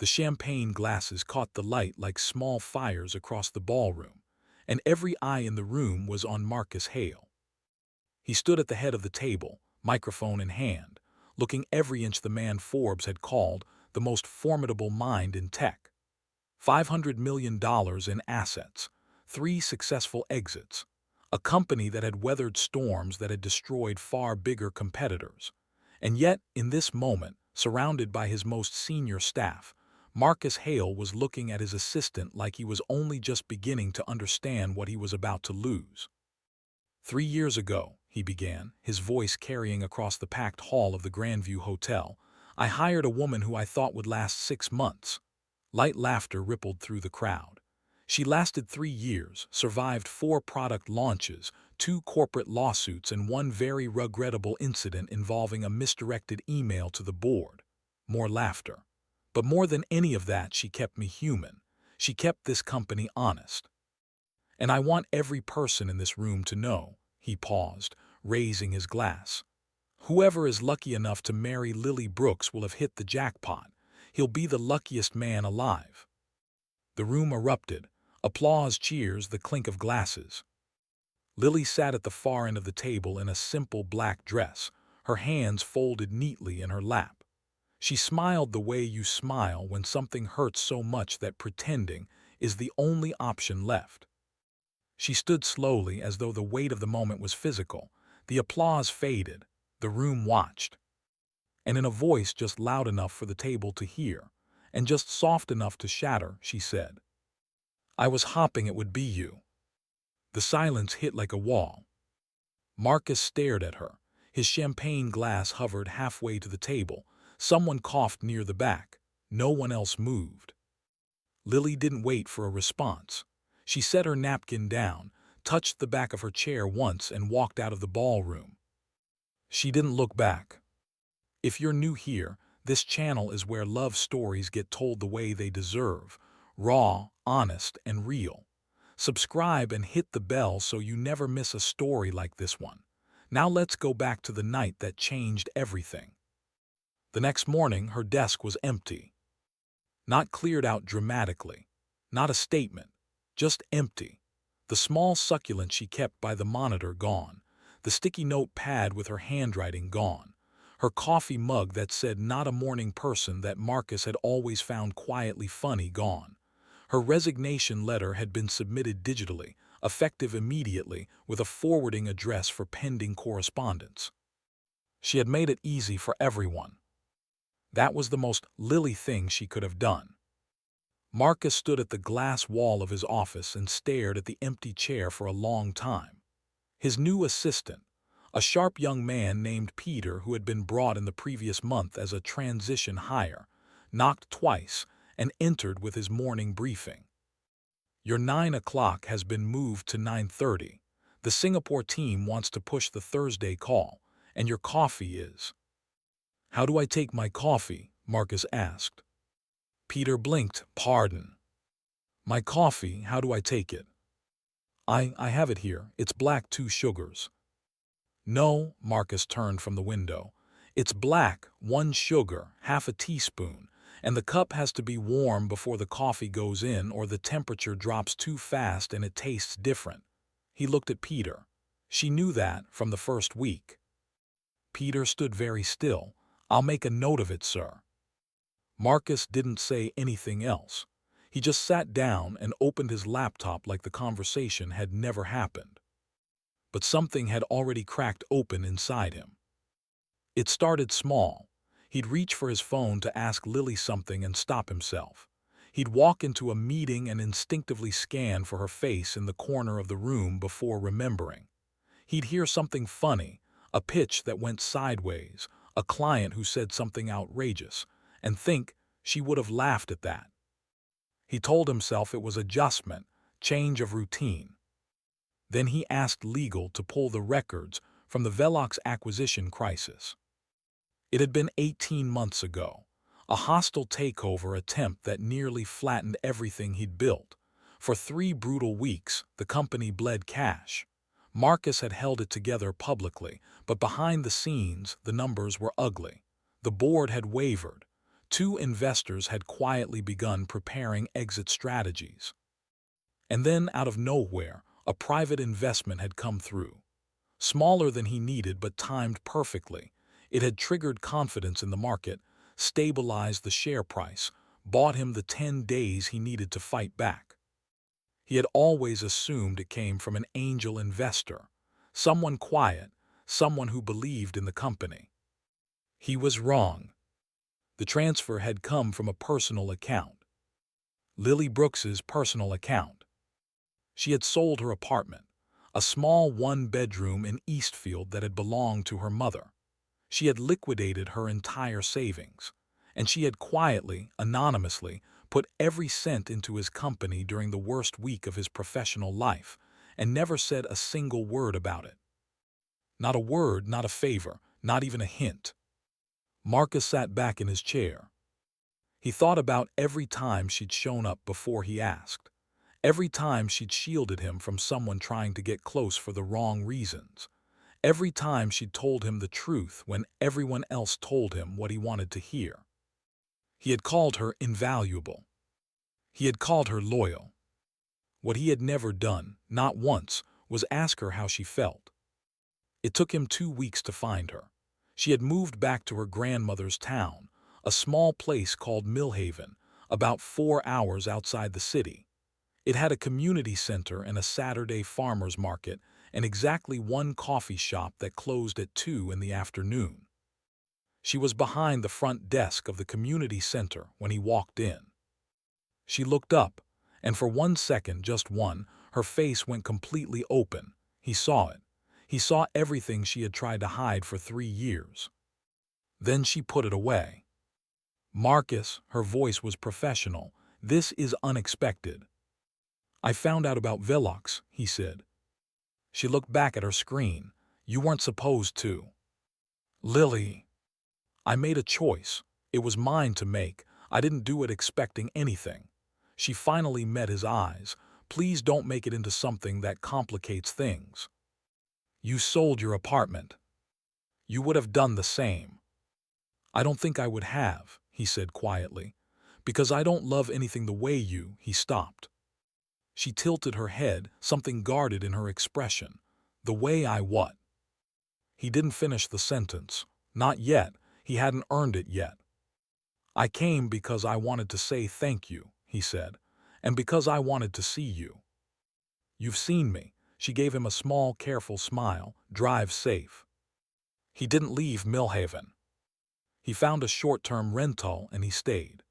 The champagne glasses caught the light like small fires across the ballroom, and every eye in the room was on Marcus Hale. He stood at the head of the table, microphone in hand, looking every inch the man Forbes had called the most formidable mind in tech. $500 million in assets, 3 successful exits, a company that had weathered storms that had destroyed far bigger competitors. And yet, in this moment, surrounded by his most senior staff, Marcus Hale was looking at his assistant like he was only just beginning to understand what he was about to lose. 3 years ago, he began, his voice carrying across the packed hall of the Grandview Hotel, I hired a woman who I thought would last 6 months. Light laughter rippled through the crowd. She lasted 3 years, survived 4 product launches, 2 corporate lawsuits, and 1 very regrettable incident involving a misdirected email to the board. More laughter. But more than any of that, she kept me human. She kept this company honest. And I want every person in this room to know, he paused, raising his glass. Whoever is lucky enough to marry Lily Brooks will have hit the jackpot. He'll be the luckiest man alive. The room erupted. Applause, cheers, the clink of glasses. Lily sat at the far end of the table in a simple black dress, her hands folded neatly in her lap. She smiled the way you smile when something hurts so much that pretending is the only option left. She stood slowly as though the weight of the moment was physical. The applause faded. The room watched. And in a voice just loud enough for the table to hear, and just soft enough to shatter, she said, I was hoping it would be you. The silence hit like a wall. Marcus stared at her. His champagne glass hovered halfway to the table. Someone coughed near the back. No one else moved. Lily didn't wait for a response. She set her napkin down, touched the back of her chair once, and walked out of the ballroom. She didn't look back. If you're new here, this channel is where love stories get told the way they deserve, raw, honest, and real. Subscribe and hit the bell so you never miss a story like this one. Now let's go back to the night that changed everything. The next morning, her desk was empty. Not cleared out dramatically. Not a statement. Just empty. The small succulent she kept by the monitor gone. The sticky note pad with her handwriting gone. Her coffee mug that said not a morning person that Marcus had always found quietly funny gone. Her resignation letter had been submitted digitally, effective immediately, with a forwarding address for pending correspondence. She had made it easy for everyone. That was the most Lily thing she could have done. Marcus stood at the glass wall of his office and stared at the empty chair for a long time. His new assistant, a sharp young man named Peter who had been brought in the previous month as a transition hire, knocked twice and entered with his morning briefing. Your 9 o'clock has been moved to 9:30. The Singapore team wants to push the Thursday call, and your coffee is. How do I take my coffee? Marcus asked. Peter blinked. Pardon. My coffee, how do I take it? I have it here. It's black, 2 sugars. No, Marcus turned from the window. It's black, 1 sugar, half a teaspoon, and the cup has to be warm before the coffee goes in or the temperature drops too fast and it tastes different. He looked at Peter. She knew that from the first week. Peter stood very still. I'll make a note of it, sir. Marcus didn't say anything else. He just sat down and opened his laptop like the conversation had never happened. But something had already cracked open inside him. It started small. He'd reach for his phone to ask Lily something and stop himself. He'd walk into a meeting and instinctively scan for her face in the corner of the room before remembering. He'd hear something funny, a pitch that went sideways, a client who said something outrageous, and think she would have laughed at that. He told himself it was adjustment, change of routine. Then he asked legal to pull the records from the Velox acquisition crisis. It had been 18 months ago, a hostile takeover attempt that nearly flattened everything he'd built. For 3 brutal weeks, the company bled cash. Marcus had held it together publicly, but behind the scenes, the numbers were ugly. The board had wavered. Two investors had quietly begun preparing exit strategies. And then, out of nowhere, a private investment had come through. Smaller than he needed but timed perfectly, it had triggered confidence in the market, stabilized the share price, bought him the 10 days he needed to fight back. He had always assumed it came from an angel investor, someone quiet, someone who believed in the company. He was wrong. The transfer had come from a personal account. Lily Brooks's personal account. She had sold her apartment, a small one-bedroom in Eastfield that had belonged to her mother. She had liquidated her entire savings, and she had quietly, anonymously, put every cent into his company during the worst week of his professional life, and never said a single word about it. Not a word, not a favor, not even a hint. Marcus sat back in his chair. He thought about every time she'd shown up before he asked. Every time she'd shielded him from someone trying to get close for the wrong reasons. Every time she'd told him the truth when everyone else told him what he wanted to hear. He had called her invaluable. He had called her loyal. What he had never done, not once, was ask her how she felt. It took him 2 weeks to find her. She had moved back to her grandmother's town, a small place called Millhaven, about 4 hours outside the city. It had a community center and a Saturday farmer's market, and exactly one coffee shop that closed at 2 in the afternoon. She was behind the front desk of the community center when he walked in. She looked up, and for 1 second, just one, her face went completely open. He saw it. He saw everything she had tried to hide for 3 years. Then she put it away. Marcus, her voice was professional, this is unexpected. I found out about Velox, he said. She looked back at her screen. You weren't supposed to. Lily. I made a choice. It was mine to make. I didn't do it expecting anything. She finally met his eyes. Please don't make it into something that complicates things. You sold your apartment. You would have done the same. I don't think I would have, he said quietly. Because I don't love anything the way you, he stopped. She tilted her head, something guarded in her expression. The way I what? He didn't finish the sentence. Not yet. He hadn't earned it yet. I came because I wanted to say thank you, he said, and because I wanted to see you. You've seen me. She gave him a small, careful smile. Drive safe. He didn't leave Millhaven. He found a short-term rental and he stayed.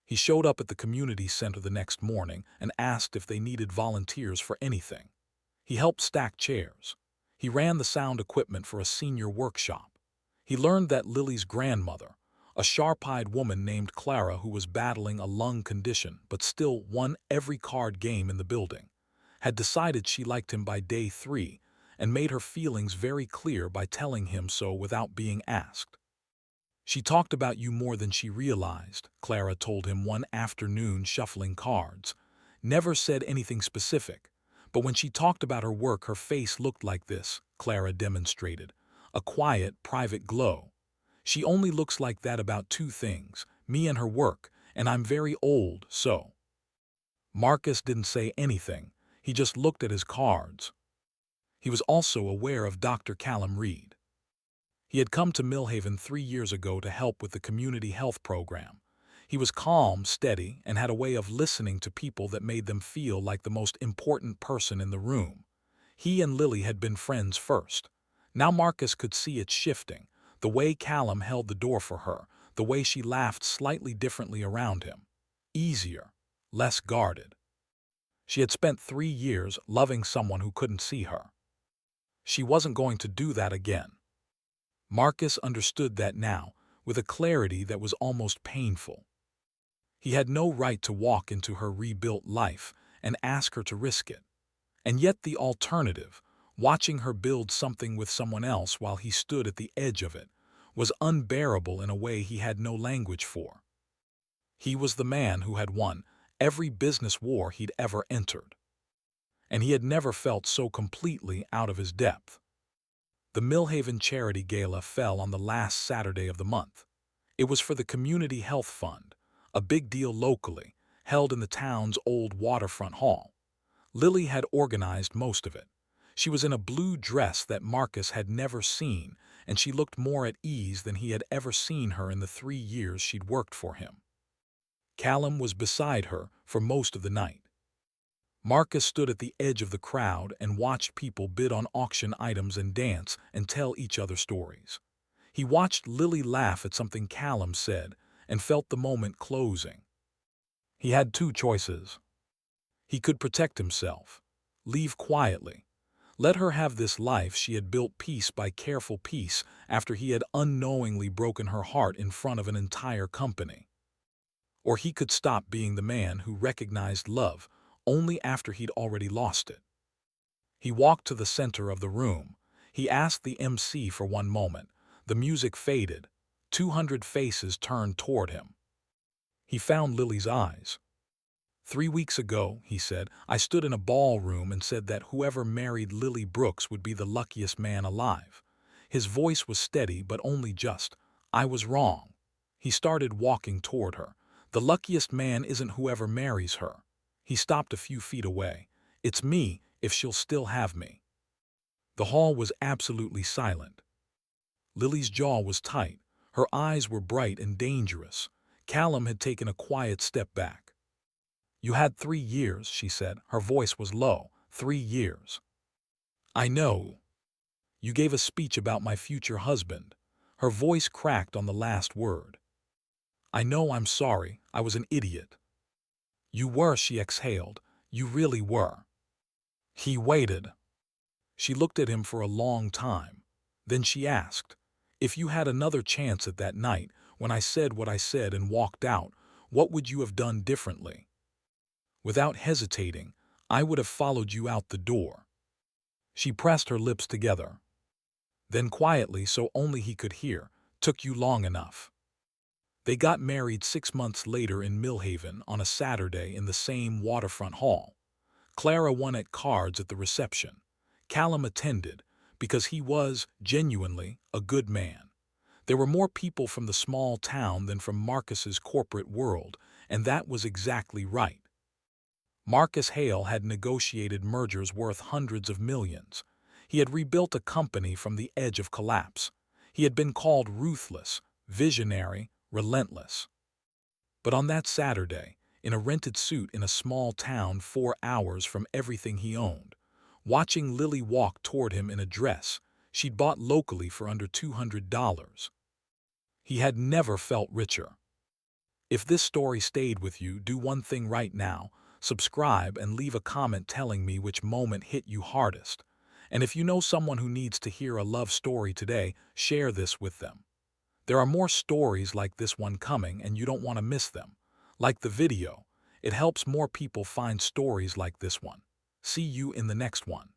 He showed up at the community center the next morning and asked if they needed volunteers for anything. He helped stack chairs. He ran the sound equipment for a senior workshop. He learned that Lily's grandmother, a sharp-eyed woman named Clara who was battling a lung condition but still won every card game in the building, had decided she liked him by day 3 and made her feelings very clear by telling him so without being asked. She talked about you more than she realized, Clara told him one afternoon shuffling cards. Never said anything specific, but when she talked about her work her face looked like this, Clara demonstrated, a quiet, private glow. She only looks like that about 2 things, me and her work, and I'm very old, so. Marcus didn't say anything, he just looked at his cards. He was also aware of Dr. Callum Reed. He had come to Millhaven 3 years ago to help with the community health program. He was calm, steady, and had a way of listening to people that made them feel like the most important person in the room. He and Lily had been friends first. Now Marcus could see it shifting, the way Callum held the door for her, the way she laughed slightly differently around him. Easier, less guarded. She had spent 3 years loving someone who couldn't see her. She wasn't going to do that again. Marcus understood that now, with a clarity that was almost painful. He had no right to walk into her rebuilt life and ask her to risk it. And yet the alternative, watching her build something with someone else while he stood at the edge of it, was unbearable in a way he had no language for. He was the man who had won every business war he'd ever entered. And he had never felt so completely out of his depth. The Millhaven Charity Gala fell on the last Saturday of the month. It was for the Community Health Fund, a big deal locally, held in the town's old waterfront hall. Lily had organized most of it. She was in a blue dress that Marcus had never seen, and she looked more at ease than he had ever seen her in the 3 years she'd worked for him. Callum was beside her for most of the night. Marcus stood at the edge of the crowd and watched people bid on auction items and dance and tell each other stories. He watched Lily laugh at something Callum said and felt the moment closing. He had two choices. He could protect himself, leave quietly, let her have this life she had built piece by careful piece after he had unknowingly broken her heart in front of an entire company. Or he could stop being the man who recognized love only after he'd already lost it. He walked to the center of the room. He asked the MC for one moment. The music faded. 200 faces turned toward him. He found Lily's eyes. 3 weeks ago, he said, I stood in a ballroom and said that whoever married Lily Brooks would be the luckiest man alive. His voice was steady, but only just. I was wrong. He started walking toward her. The luckiest man isn't whoever marries her. He stopped a few feet away. It's me, if she'll still have me. The hall was absolutely silent. Lily's jaw was tight. Her eyes were bright and dangerous. Callum had taken a quiet step back. You had 3 years, she said. Her voice was low. 3 years. I know. You gave a speech about my future husband. Her voice cracked on the last word. I know, I'm sorry. I was an idiot. You were, she exhaled. You really were. He waited. She looked at him for a long time. Then she asked, if you had another chance at that night, when I said what I said and walked out, what would you have done differently? Without hesitating, I would have followed you out the door. She pressed her lips together. Then quietly, so only he could hear, took you long enough. They got married 6 months later in Millhaven on a Saturday in the same waterfront hall. Clara won at cards at the reception. Callum attended because he was, genuinely, a good man. There were more people from the small town than from Marcus's corporate world, and that was exactly right. Marcus Hale had negotiated mergers worth hundreds of millions. He had rebuilt a company from the edge of collapse. He had been called ruthless, visionary, relentless. But on that Saturday, in a rented suit in a small town 4 hours from everything he owned, watching Lily walk toward him in a dress she'd bought locally for under $200, he had never felt richer. If this story stayed with you, do one thing right now. Subscribe and leave a comment telling me which moment hit you hardest. And if you know someone who needs to hear a love story today, share this with them. There are more stories like this one coming, and you don't want to miss them. Like the video. It helps more people find stories like this one. See you in the next one.